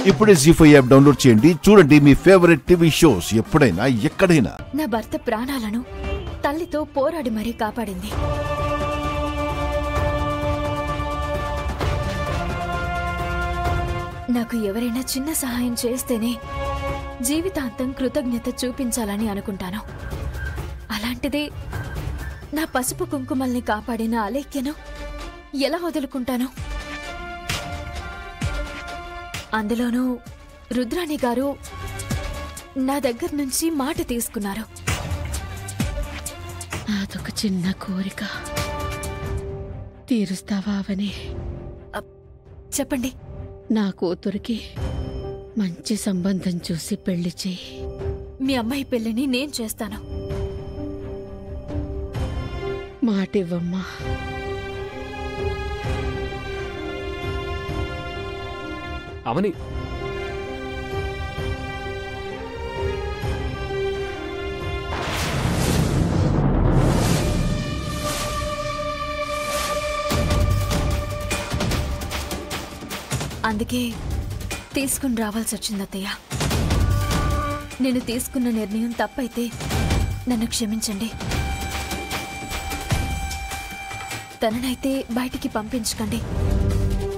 ఇప్పుడే జీ5 app download చేయండి. చూడండి మీ ఫేవరెట్ టీవీ షోస్ ఎప్పుడైనా ఎక్కడైనా. నా భర్త ప్రాణాలను తల్లితో పోరాడి మరీ కాపాడింది. నాకు ఎవరైనా చిన్న సహాయం చేస్తేనే జీవితాంతం కృతజ్ఞత చూపించాలని అనుకుంటాను. అలాంటిది నా పసుపు కుంకుమల్ని కాపాడిన అలేఖ్యను ఎలా వదులుకుంటాను? అందులోనూ రుద్రాణి గారు నా దగ్గర నుంచి మాట తీసుకున్నారు. అదొక చిన్న కోరిక తీరుస్తావా అవని? చెప్పండి. నా కూతురికి మంచి సంబంధం చూసి పెళ్లి చేయి. మీ అమ్మాయి పెళ్లిని నేను చేస్తాను. మాటివ్వమ్మా. అవని, అందుకే తీసుకుని రావాల్సి వచ్చింది అత్తయ్య. నేను తీసుకున్న నిర్ణయం తప్పైతే నన్ను క్షమించండి. తననైతే బయటికి పంపించకండి.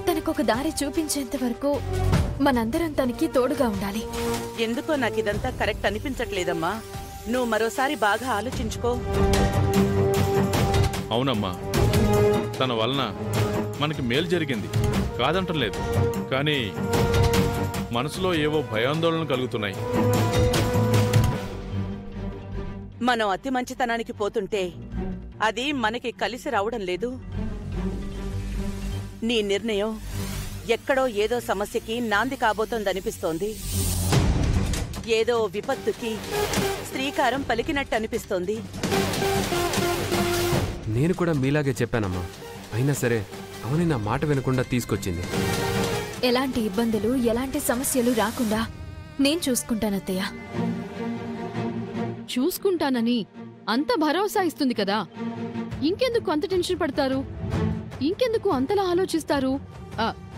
తనకొక దారి చూపించేంత వరకు మనందరం తనకి తోడుగా ఉండాలి. ఎందుకో నాకిదంతా కరెక్ట్ అనిపించట్లేదమ్మా. నువ్వు మరోసారి బాగా ఆలోచించుకో. అవునమ్మా, తన వలన మనకి మేలు జరిగింది కాదంటలేదు, కానీ మనసులో ఏవో భయాందోళన కలుగుతున్నాయి. మనం అతి మంచితనానికి పోతుంటే అది మనకి కలిసి రావడం లేదు. నీ నిర్ణయం ఎక్కడో ఏదో సమస్యకి నాంది కాబోతోందనిపిస్తోంది. ఏదో విపత్తుకి శ్రీకారం పలికినట్టు అనిపిస్తోంది. నేను కూడా మీలాగే చెప్పానమ్మా. అయినా సరే అవని నా మాట వినకుండా తీసుకొచ్చింది. ఎలాంటి ఇబ్బందులు ఎలాంటి సమస్యలు రాకుండా నేను చూసుకుంటానత్తయ్య. చూసుకుంటానని అంత భరోసా ఇస్తుంది కదా, ఇంకెందుకు అంత టెన్షన్ పడతారు? ఇంకెందుకు అంతలా ఆలోచిస్తారు?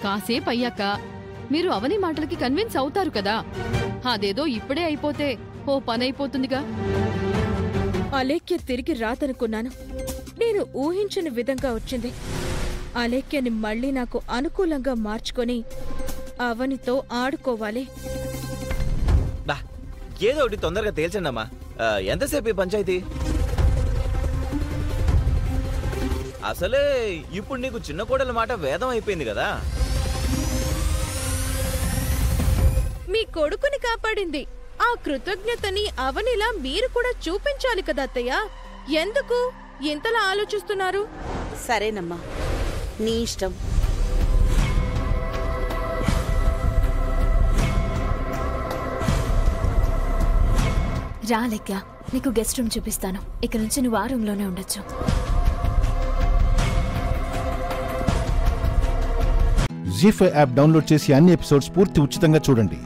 కాసేపు అయ్యాక మీరు అవని మాటలకి కన్విన్స్ అవుతారు కదా. అదేదో ఇప్పుడే అయిపోతే ఓ పనైపోతుందిగా. అలేఖ్య తిరిగి రాదనుకున్నాను. నేను ఊహించని విధంగా వచ్చింది. అలేఖ్యని మళ్ళీ నాకు అనుకూలంగా మార్చుకొని అవనితో ఆడుకోవాలి. ఏదో ఒకటి తొందరగా తేల్చండమ్మా. ఎంతసేపు ఈ పంచాయతీ? అసలే ఇప్పుడు నీకు చిన్న కోడల మాట వేదం అయిపోయింది కదా. మీ కొడుకుని కాపాడింది. ఆ కృతజ్ఞతని అవనిలా మీరు కూడా చూపించాలి కదా అత్తయ్య. ఎందుకు ఇంతలా ఆలోచిస్తున్నారు? సరేనమ్మా, నీ ఇష్టం. రా లెక్క, నీకు గెస్ట్ రూమ్ చూపిస్తాను. ఇక నుంచి నువ్వు ఆ రూమ్లోనే ఉండొచ్చు. జీ5 యాప్ డౌన్లోడ్ చేసి అన్ని ఎపిసోడ్స్ పూర్తి ఉచితంగా చూడండి.